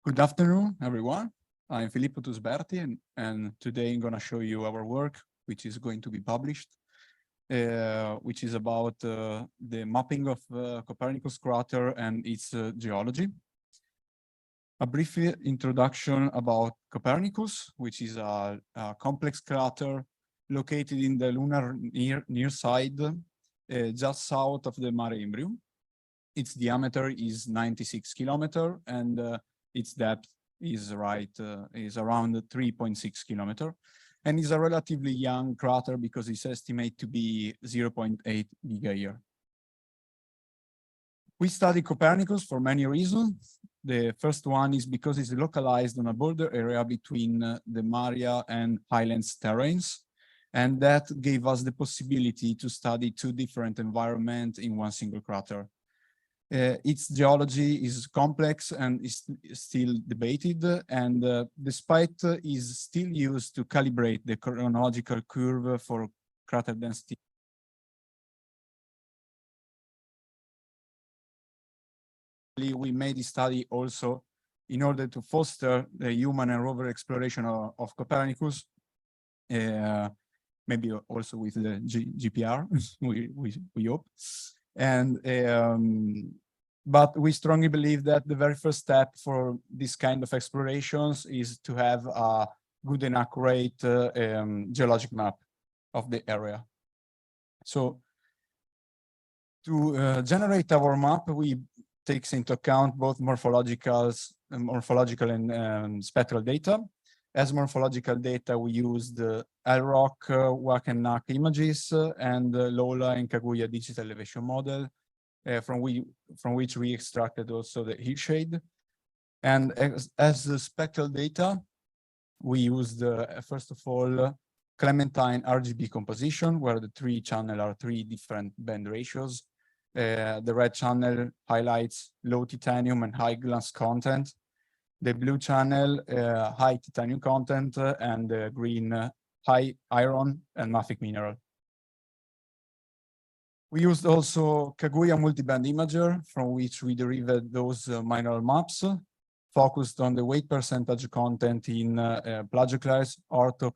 Good afternoon, everyone. I'm Filippo Tusberti, and today I'm going to show you our work, which is going to be published, which is about the mapping of Copernicus crater and its geology. A brief introduction about Copernicus, which is a complex crater located in the lunar near side, just south of the Mare Imbrium. Its diameter is 96 kilometers and its depth is around 3.6 kilometers, and is a relatively young crater because it's estimated to be 0.8 giga-year. We study Copernicus for many reasons. The first one is because it's localized on a border area between the Maria and Highlands terrains, and that gave us the possibility to study two different environments in one single crater. Its geology is complex and is still debated, and despite is still used to calibrate the chronological curve for crater density. We made this study also in order to foster the human and rover exploration of Copernicus, maybe also with the GPR, we hope. And but we strongly believe that the very first step for this kind of explorations is to have a good and accurate geologic map of the area. So to generate our map, we take into account both morphological and spectral data. As morphological data, we used LROC, WAC and NAC images, and LOLA and Kaguya digital elevation model, from which we extracted also the hillshade. And as the spectral data, we used, first of all, Clementine RGB composition, where the three channels are three different band ratios. The red channel highlights low titanium and high glass content. The blue channel, high titanium content, and the green, high iron and mafic mineral. We used also Kaguya multiband imager, from which we derived those mineral maps, focused on the weight percentage content in plagioclase, ortho,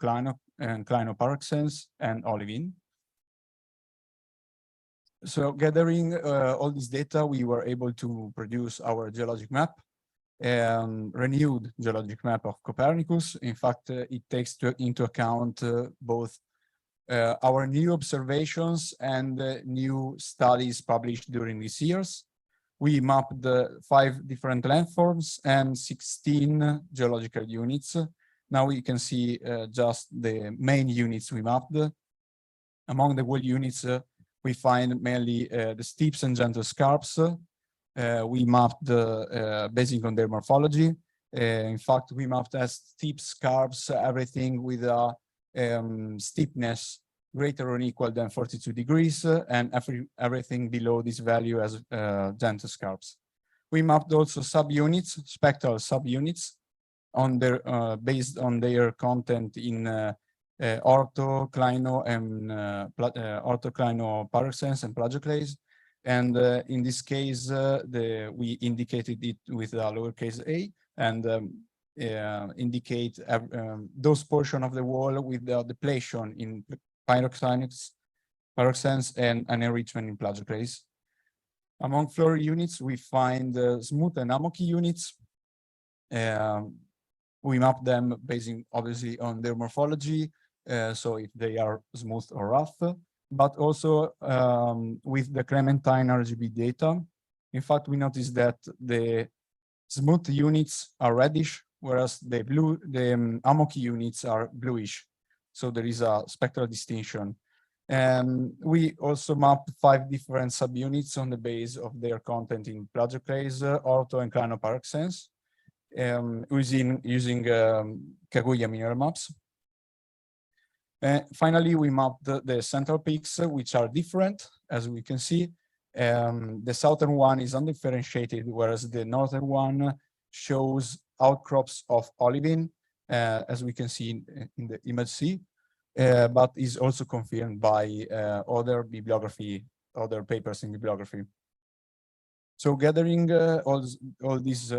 and clinopyroxenes, and olivine. So gathering all this data, we were able to produce our geologic map, renewed geologic map of Copernicus. In fact, it takes into account both our new observations and new studies published during these years. We mapped 5 different landforms and 16 geological units. Now we can see just the main units we mapped. Among the whole units, we find mainly the steeps and gentle scarps. We mapped based on their morphology. In fact, we mapped as steep scarps everything with a steepness greater or equal than 42 degrees, and everything below this value as gentle scarps. We mapped also subunits, spectral subunits, on their based on their content in ortho, clino, and orthoclinopyroxenes and plagioclase. And in this case, we indicated it with a lowercase a, and indicate those portions of the wall with the depletion in pyroxenes and an enrichment in plagioclase. Among floor units, we find smooth and amoky units. We map them based obviously on their morphology, so if they are smooth or rough, but also with the Clementine RGB data. In fact, we noticed that the smooth units are reddish, whereas the amoky units are bluish. So there is a spectral distinction. And we also mapped 5 different subunits on the base of their content in plagioclase, ortho, and clinopyroxenes, using Kaguya mineral maps. Finally, we mapped the central peaks, which are different, as we can see. The southern one is undifferentiated, whereas the northern one shows outcrops of olivine, as we can see in the image C, but is also confirmed by other papers in bibliography. So gathering all these,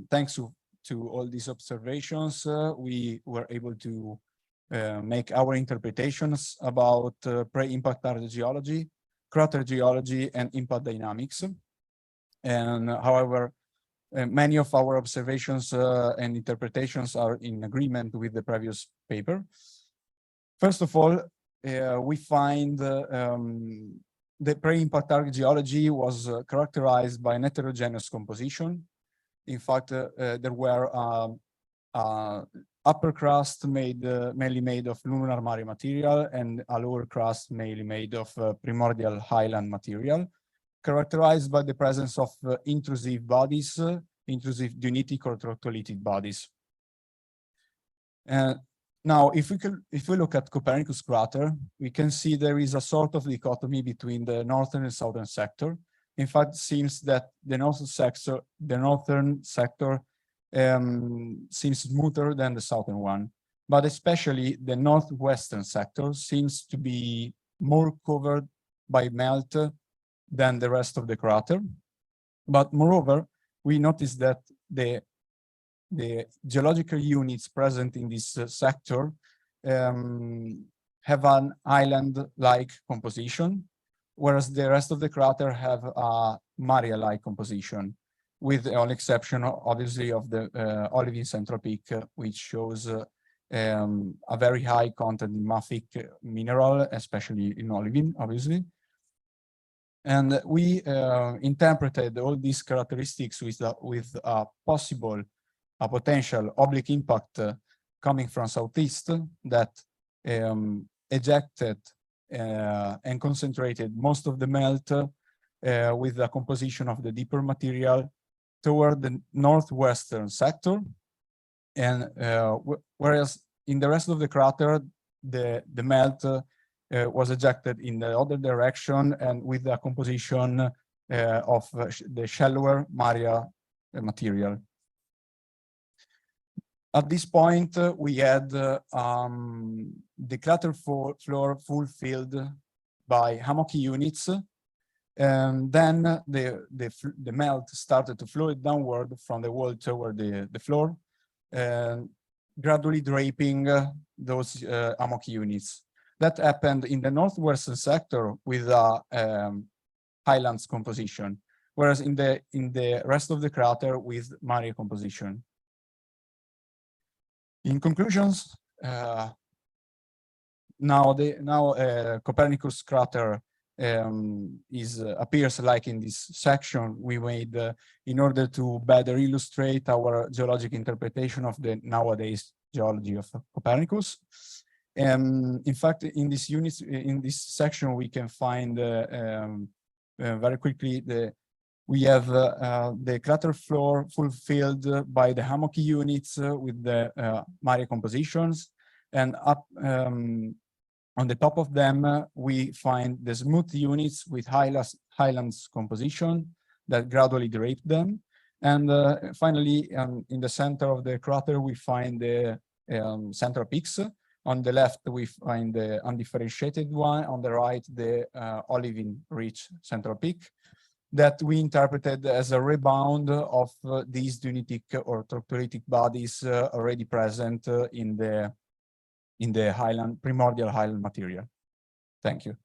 thanks to to all these observations, we were able to make our interpretations about pre-impact geology, crater geology, and impact dynamics. And however, many of our observations and interpretations are in agreement with the previous paper. First of all, we find the pre-impact geology was characterized by an heterogeneous composition. In fact, there were upper crust mainly made of lunar mare material and a lower crust mainly made of primordial highland material, characterized by the presence of intrusive bodies, intrusive dunitic or troctolithic bodies. Now, if we look at Copernicus crater, we can see there is a sort of dichotomy between the northern and southern sector. In fact, it seems that the northern sector seems smoother than the southern one, but especially the northwestern sector seems to be more covered by melt than the rest of the crater. But moreover, we notice that the geological units present in this sector have an island-like composition, whereas the rest of the crater have a mare-like composition, with the only exception, obviously, of the olivine central peak, which shows a very high content in mafic mineral, especially in olivine, obviously. And we interpreted all these characteristics with a potential oblique impact coming from southeast that ejected and concentrated most of the melt with the composition of the deeper material toward the northwestern sector. And whereas in the rest of the crater, the melt was ejected in the other direction and with the composition of the shallower mare material. At this point, we had the crater floor fulfilled by hammocky units, and then the melt started to flow downward from the wall toward the floor, gradually draping those hammocky units. That happened in the northwestern sector with a highlands composition, whereas in the rest of the crater with mare composition. In conclusions, now Copernicus crater appears like in this section we made in order to better illustrate our geologic interpretation of the nowadays geology of Copernicus. In fact, in this unit, in this section, we can find very quickly we have the crater floor fulfilled by the hammocky units with the mare compositions, and up on the top of them we find the smooth units with highlands composition that gradually drape them, and finally in the center of the crater we find the central peaks. On the left we find the undifferentiated one, on the right the olivine-rich central peak, that we interpreted as a rebound of these dunitic or troctolithic bodies already present in the primordial highland material. Thank you.